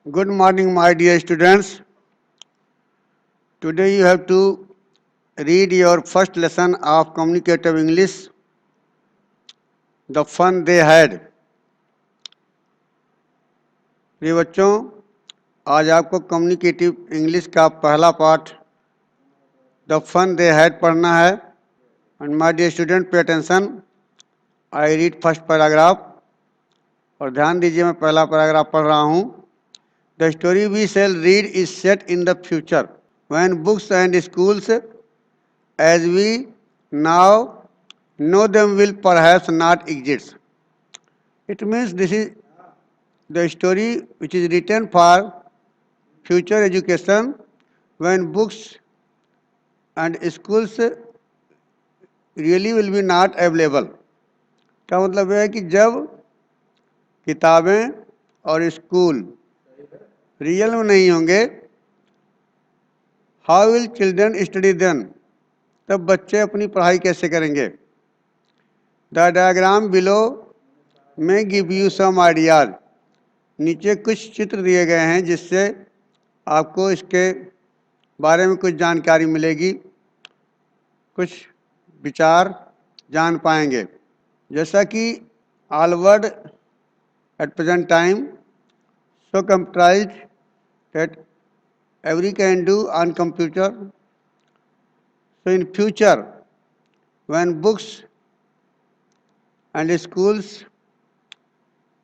Good morning, my dear students. Today you have to read your first lesson of communicative English, The Fun They Had. प्रिय बच्चों, आज आपको communicative English का पहला पाठ the fun they had पढ़ना है. And my dear student, pay attention. I read first paragraph. और ध्यान दीजिए, मैं पहला पैराग्राफ पढ़ रहा हूँ. The story we shall read is set in the future when books and schools as we now know them will perhaps not exist. It means this is the story which is written for future education when books and schools really will be not available. का मतलब है कि जब किताबें और school real में नहीं होंगे, how will children study then, तब बच्चे अपनी पढ़ाई कैसे करेंगे. द डायग्राम बिलो में गिव यू सम आइडियाज. नीचे कुछ चित्र दिए गए हैं जिससे आपको इसके बारे में कुछ जानकारी मिलेगी, कुछ विचार जान पाएंगे. जैसा कि all word at present time so computerised that every can do on computer. So in future when books and schools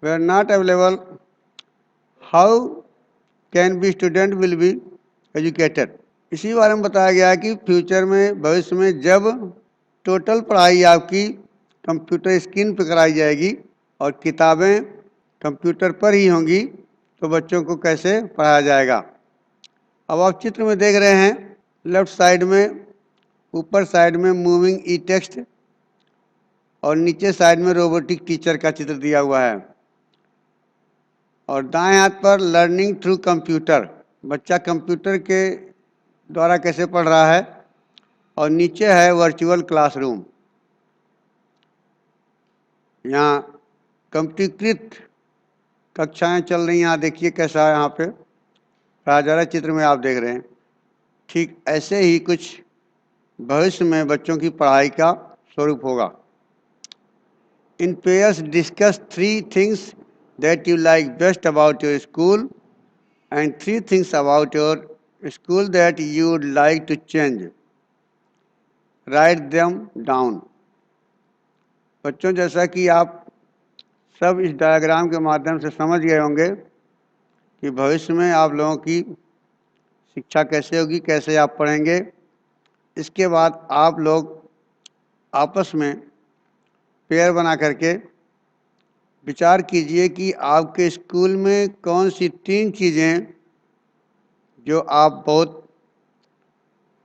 were not available, how can be student will be educated. इसी बारे में बताया गया है कि फ्यूचर में, भविष्य में, जब टोटल पढ़ाई आपकी कंप्यूटर स्क्रीन पर कराई जाएगी और किताबें कंप्यूटर पर ही होंगी, तो बच्चों को कैसे पढ़ाया जाएगा. अब आप चित्र में देख रहे हैं, लेफ्ट साइड में, ऊपर साइड में मूविंग ई टेक्स्ट और नीचे साइड में रोबोटिक टीचर का चित्र दिया हुआ है. और दाएं हाथ पर लर्निंग थ्रू कंप्यूटर, बच्चा कंप्यूटर के द्वारा कैसे पढ़ रहा है. और नीचे है वर्चुअल क्लासरूम. यहाँ कंप्यूटरीकृत कक्षाएं चल रही हैं. यहाँ देखिए कैसा है, यहाँ पे पढ़ाया जा रहा है. चित्र में आप देख रहे हैं. ठीक ऐसे ही कुछ भविष्य में बच्चों की पढ़ाई का स्वरूप होगा. इन pairs discuss 3 things that you like best about your school and 3 things about your school that you would like to change. Write them down. बच्चों, जैसा कि आप सब इस डायग्राम के माध्यम से समझ गए होंगे कि भविष्य में आप लोगों की शिक्षा कैसे होगी, कैसे आप पढ़ेंगे. इसके बाद आप लोग आपस में पेयर बना करके विचार कीजिए कि आपके स्कूल में कौन सी 3 चीज़ें जो आप बहुत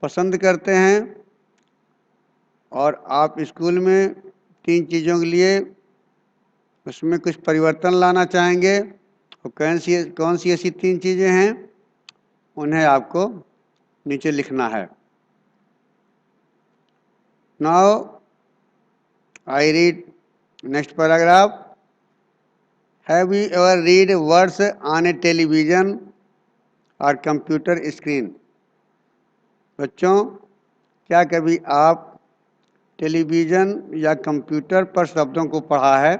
पसंद करते हैं और आप स्कूल में 3 चीज़ों के लिए उसमें कुछ परिवर्तन लाना चाहेंगे. और कौन सी ऐसी 3 चीज़ें हैं, उन्हें आपको नीचे लिखना है. Now I read next paragraph. Have you ever read words on a television or computer screen? बच्चों, क्या कभी आप टेलीविज़न या कंप्यूटर पर शब्दों को पढ़ा है?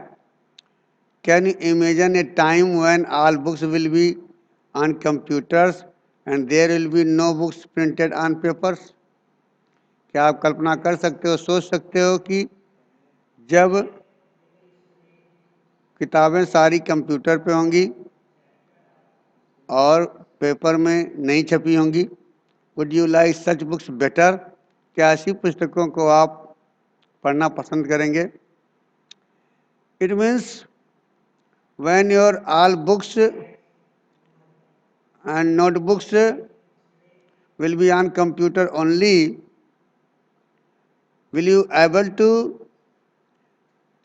Can you imagine a time when all books will be on computers and there will be no books printed on papers? क्या आप कल्पना कर सकते हो, सोच सकते हो कि जब किताबें सारी कंप्यूटर पे होंगी और पेपर में नहीं छपी होंगी? Would you like such books better? क्या ऐसी पुस्तकों को आप पढ़ना पसंद करेंगे? It means when your all books and notebooks will be on computer only, will you able to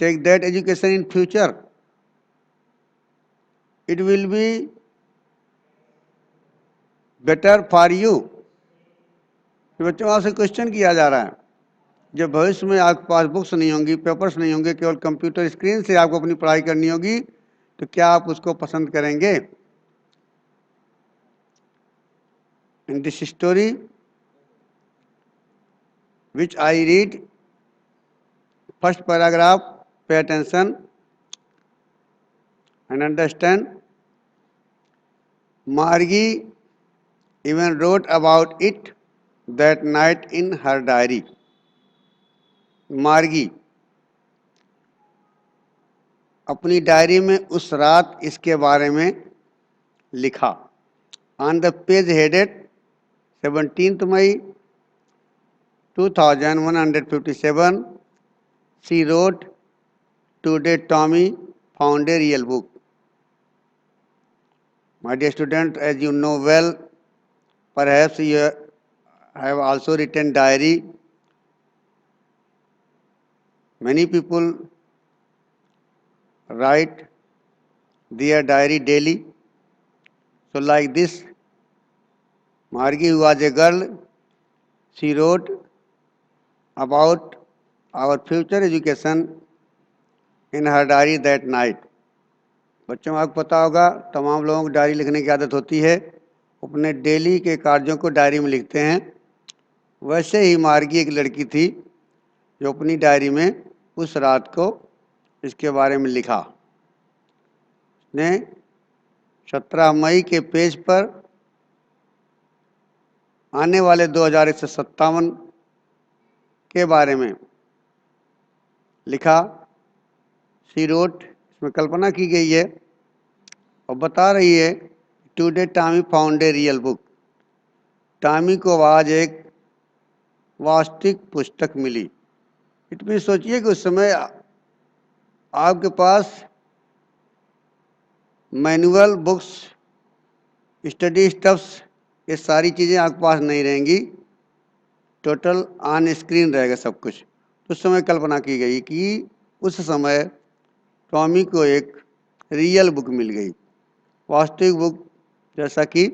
take that education in future? It will be better for you. बच्चों, आपसे क्वेश्चन किया जा रहा है, जब भविष्य में आपके पास बुक्स नहीं होंगी, पेपर्स नहीं होंगे, केवल कंप्यूटर स्क्रीन से आपको अपनी पढ़ाई करनी होगी, तो क्या आप उसको पसंद करेंगे? In this story, which I read, first paragraph, pay attention and understand. Margie even wrote about it that night in her diary. मार्गी अपनी डायरी में उस रात इसके बारे में लिखा. On the page headed 17th May 2157, she wrote, "Today Tommy found a real book." My dear student, as you know well, perhaps you have also written diary. Many people write their diary daily. So like this, Margie, who was a girl, she wrote about our future education in her diary that night. बच्चों, आपको पता होगा तमाम लोगों को diary लिखने की आदत होती है, अपने डेली के कार्यों को डायरी में लिखते हैं. वैसे ही मार्गी एक लड़की थी जो अपनी डायरी में उस रात को इसके बारे में लिखा. ने 17 मई के पेज पर आने वाले 2157 के बारे में लिखा. शी रोट, इसमें कल्पना की गई है और बता रही है, today Tommy found a real book. Tommy को आज एक वास्तविक पुस्तक मिली. इतनी सोचिए कि उस समय आपके पास मैनुअल बुक्स, स्टडी स्टफ्स, ये सारी चीज़ें आपके पास नहीं रहेंगी, टोटल ऑन स्क्रीन रहेगा सब कुछ. उस समय कल्पना की गई कि उस समय टॉमी को एक रियल बुक मिल गई, वास्तविक बुक, जैसा कि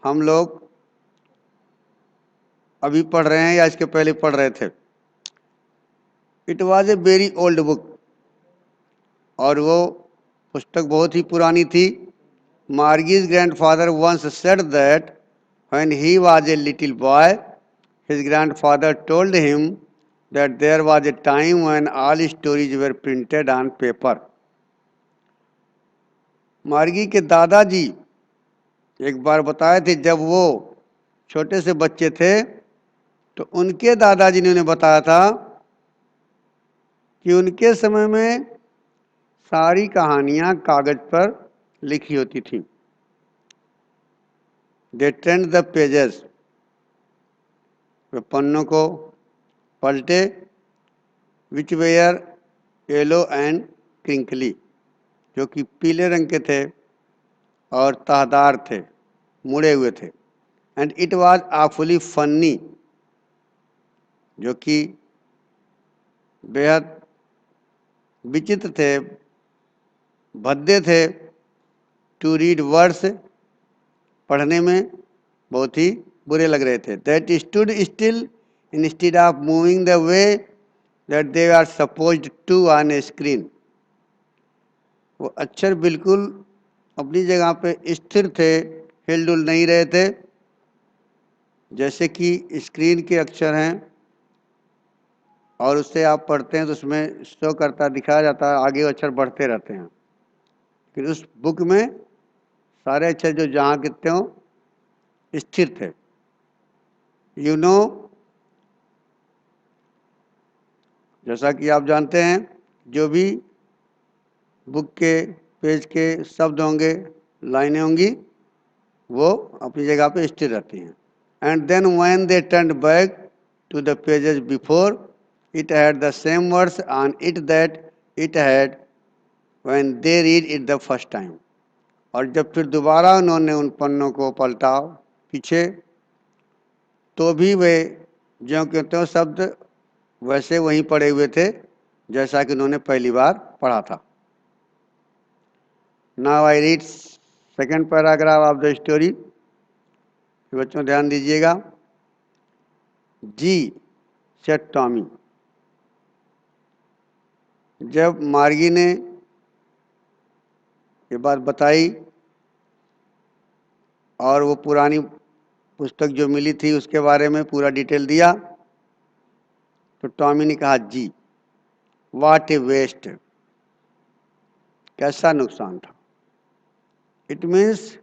हम लोग अभी पढ़ रहे हैं या इसके पहले पढ़ रहे थे. It was a very old book, और वो पुस्तक बहुत ही पुरानी थी. Margie's grandfather once said that when he was a little boy, his grandfather told him that there was a time when all stories were printed on paper. मार्गी के दादाजी एक बार बताए थे, जब वो छोटे से बच्चे थे तो उनके दादाजी ने उन्हें बताया था कि उनके समय में सारी कहानियां कागज पर लिखी होती थी. They turned the pages, वे पन्नों को पलटे, which were yellow and crinkly, जो कि पीले रंग के थे और तहदार थे, मुड़े हुए थे. And it was awfully funny, जो कि बेहद विचित्र थे, भद्दे थे. टू रीड वर्ड्स, पढ़ने में बहुत ही बुरे लग रहे थे. That stood still instead of moving the way that they are supposed to on a screen. वो अक्षर बिल्कुल अपनी जगह पे स्थिर थे, हिलडुल नहीं रहे थे, जैसे कि स्क्रीन के अक्षर हैं और उससे आप पढ़ते हैं तो उसमें शो करता दिखाया जाता है, आगे अक्षर बढ़ते रहते हैं. लेकिन उस बुक में सारे अक्षर जो जहाँ के त्यों स्थिर थे. यू नो, जैसा कि आप जानते हैं, जो भी बुक के पेज के शब्द होंगे, लाइनें होंगी, वो अपनी जगह पे स्थिर रहती हैं. And then when they turned back to the pages before, it had the same words on it that it had when they read it the first time. और जब फिर दोबारा उन्होंने उन पन्नों को पलटा पीछे, तो भी वे ज्यों के त्यों शब्द वैसे वहीं पड़े हुए थे जैसा कि उन्होंने पहली बार पढ़ा था. Now I read second paragraph of the story. बच्चों ध्यान दीजिएगा. जी सेड टॉमी. जब मार्गी ने ये बात बताई और वो पुरानी पुस्तक जो मिली थी उसके बारे में पूरा डिटेल दिया। तो टॉमी ने कहा जी, व्हाट ए वेस्ट, कैसा नुकसान था। इट मीन्स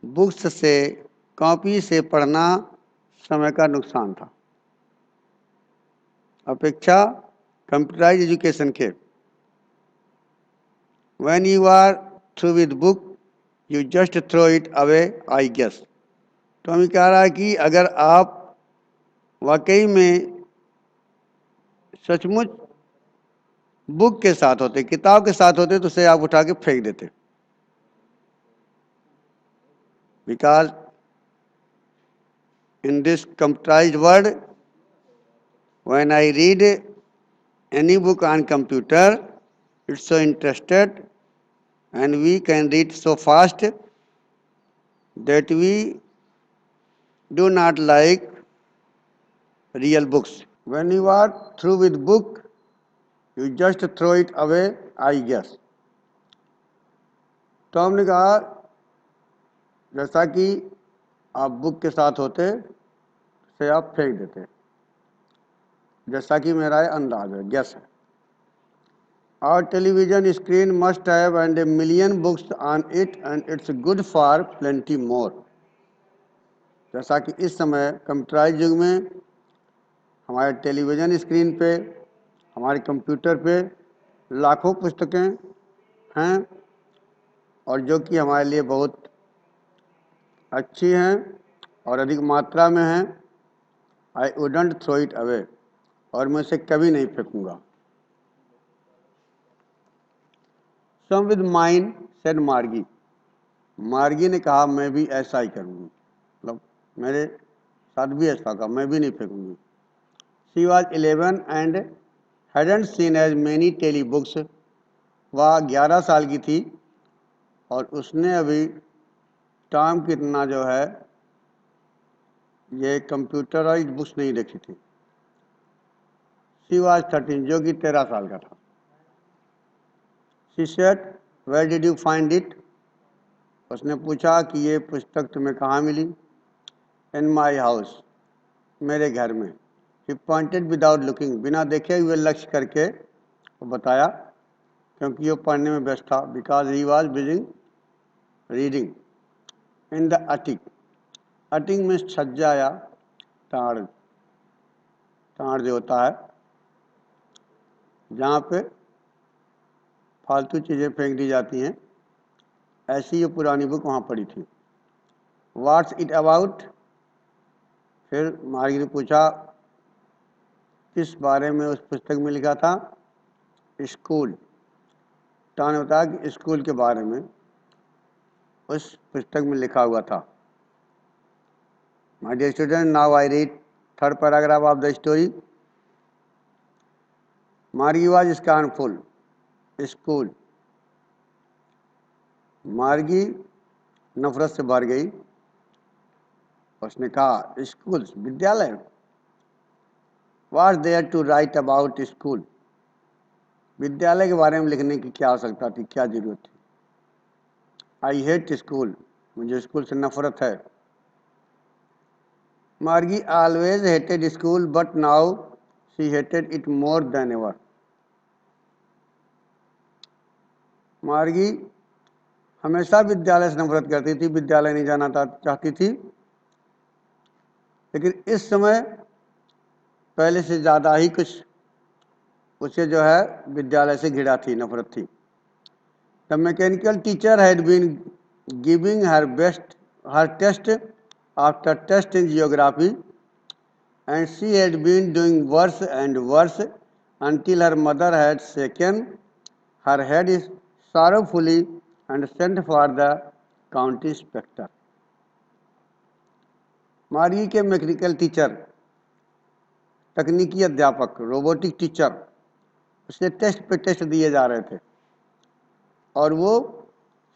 बुक्स से, कॉपी से पढ़ना समय का नुकसान था अपेक्षा कंप्यूटराइज एजुकेशन के। When you are through with book you just throw it away I guess. तो हम कह रहा है कि अगर आप वाकई में सचमुच बुक के साथ होते, किताब के साथ होते, तो उसे आप उठा के फेंक देते। Because in this computerised world when I read any book on computer, it's so interested and we can read so fast that we do not like real books. When you are through with book, you just throw it away, I guess. तो हमने कहा जैसा कि आप book के साथ होते से आप फेंक देते, जैसा कि मेरा अंदाज है, गेस है। Our television screen must have and a million books on it and it's good for plenty more. जैसा कि इस समय कंप्यूटराइज युग में हमारे टेलीविज़न स्क्रीन पे, हमारे कंप्यूटर पे लाखों पुस्तकें हैं और जो कि हमारे लिए बहुत अच्छी हैं और अधिक मात्रा में हैं। I wouldn't throw it away, और मैं उसे कभी नहीं फेंकूंगा। Some with mine said Margie, Margie ने कहा मैं भी ऐसा ही करूँगी, मतलब मेरे साथ भी ऐसा कहा, मैं भी नहीं फेंकूंगी। She was 11 and hadn't seen as many telly books, वह 11 साल की थी और उसने अभी टॉम कितना जो है ये कंप्यूटराइज बुक्स नहीं देखी थी। शी वॉज 13, जो कि 13 साल का था। She said where did you find it, उसने पूछा कि ये पुस्तक तुम्हें कहाँ मिली। इन माई हाउस, मेरे घर में। ही पॉइंटेड विदाउट लुकिंग, बिना देखे हुए लक्ष्य करके वो बताया, क्योंकि वो पढ़ने में व्यस्त था। Because he was busy reading in the attic, attic में छज्जा या टाड़, टाड़ जो होता है जहाँ पे फालतू चीज़ें फेंक दी जाती हैं, ऐसी ये पुरानी बुक वहाँ पड़ी थी। व्हाट्स इट अबाउट, फिर मार्गी ने पूछा किस बारे में उस पुस्तक में लिखा था। स्कूल, टॉम ने बताया कि स्कूल के बारे में उस पुस्तक में लिखा हुआ था। My dear student, now I read third paragraph of the story. Margie was scornful, school, Margie नफरत से भर गई। उसने कहा स्कूल, विद्यालय, what there to write about school, विद्यालय के बारे में लिखने की क्या आवश्यकता थी, क्या जरूरत थी। आई हेट स्कूल, मुझे स्कूल से नफरत है। मार्गी always hated school but now she hated it more than ever. मार्गी हमेशा विद्यालय से नफरत करती थी, विद्यालय नहीं जाना चाहती थी, लेकिन इस समय पहले से ज़्यादा ही कुछ उसे जो है विद्यालय से घृणा थी, नफरत थी। The mechanical teacher had been giving her test after test in geography and she had been doing worse and worse until her mother had shaken her head sorrowfully and sent for the county inspector. मार्गी के mechanical teacher, तकनीकी अध्यापक, robotic teacher, उसे test पे test दिए जा रहे थे और वो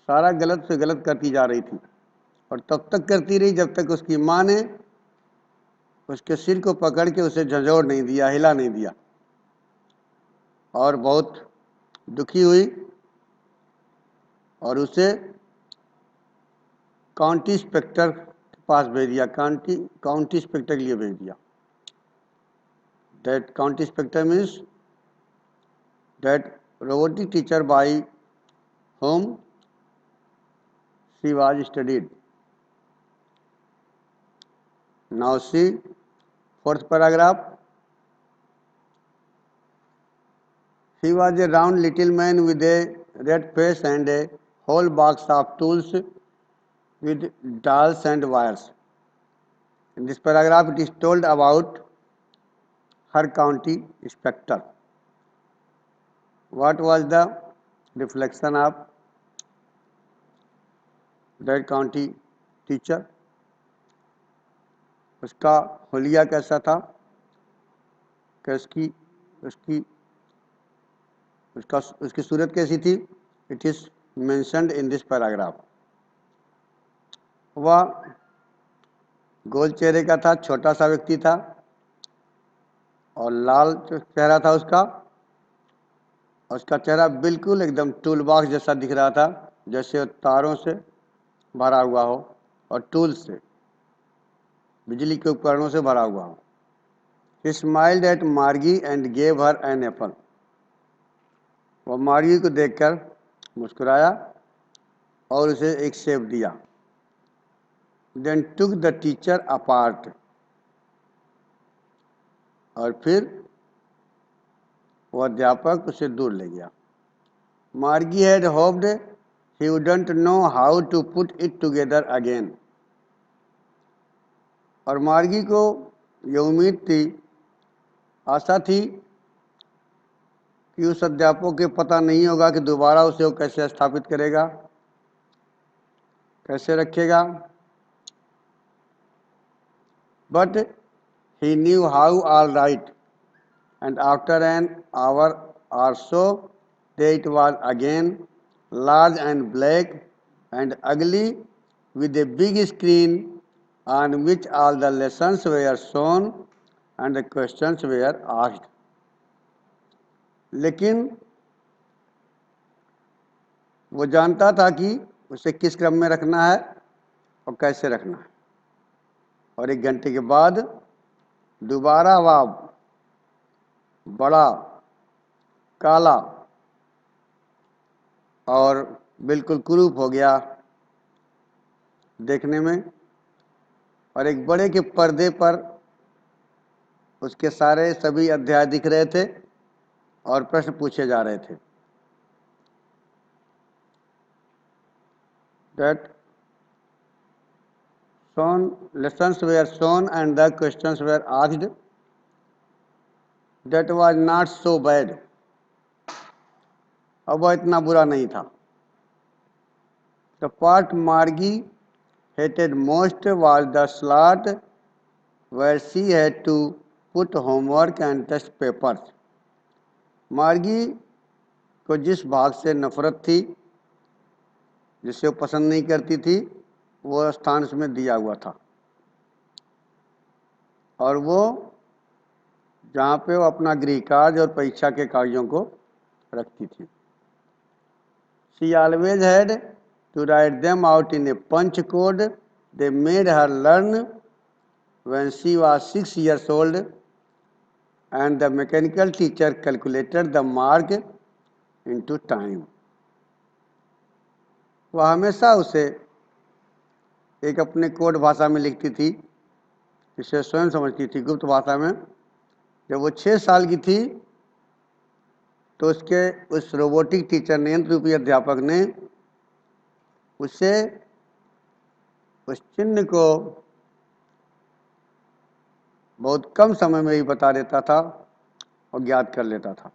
सारा गलत से गलत करती जा रही थी, और तब तक करती रही जब तक उसकी माँ ने उसके सिर को पकड़ के उसे झंझोड़ नहीं दिया, हिला नहीं दिया, और बहुत दुखी हुई और उसे काउंटी इंस्पेक्टर के पास भेज दिया, काउंटी इंस्पेक्टर के लिए भेज दिया। That county inspector means that robotic teacher by whom she was studied. Now see fourth paragraph. He was a round little man with a red face and a whole box of tools with dials and wires. In this paragraph, it is told about her county inspector. What was the reflection of that county teacher? उसका हुलिया कैसा था कि उसकी सूरत कैसी थी? It is mentioned in this paragraph. वह गोल चेहरे का था, छोटा सा व्यक्ति था और लाल चेहरा था उसका। उसका चेहरा बिल्कुल एकदम टूल बॉक्स जैसा दिख रहा था, जैसे तारों से भरा हुआ हो और टूल से, बिजली के उपकरणों से भरा हुआ हो। He smiled at Margie and gave her an apple. वह मार्गी को देखकर मुस्कुराया और उसे एक सेब दिया। Then took the teacher apart. और फिर वह अध्यापक उसे दूर ले गया। Margie had hoped he wouldn't know how to put it together again. और मार्गी को यह उम्मीद थी, आशा थी कि उस अध्यापक को पता नहीं होगा कि दोबारा उसे वो कैसे स्थापित करेगा, कैसे रखेगा। But he knew how all right, and after an hour or so, it was again large and black and ugly, with a big screen on which all the lessons were shown and the questions were asked. लेकिन वो जानता था कि उसे किस क्रम में रखना है और कैसे रखना है। और 1 घंटे के बाद दोबारा वह बड़ा, काला और बिल्कुल कुरूप हो गया देखने में, और एक बड़े के पर्दे पर उसके सारे सभी अध्याय दिख रहे थे और प्रश्न पूछे जा रहे थे। That lessons were shown and the questions were asked. That was not so bad. अब वह इतना बुरा नहीं था। The part Margie hated most was the slot where she had to put homework and test papers. मार्गी को जिस भाग से नफरत थी, जिसे वो पसंद नहीं करती थी, वो स्थान उसमें दिया हुआ था, और वो जहाँ पे वो अपना गृह कार्य और परीक्षा के कागजों को रखती थी। She always had to write them out in a punch code they made her learn when she was 6 years old, and the mechanical teacher calculated the mark into time. वह हमेशा उसे एक अपने कोड भाषा में लिखती थी, जिसे स्वयं समझती थी, गुप्त भाषा में। जब वो 6 साल की थी तो उसके उस रोबोटिक टीचर ने, यंत्र रूपी अध्यापक ने, उसे उस चिन्ह को बहुत कम समय में ही बता देता था और ज्ञात कर लेता था।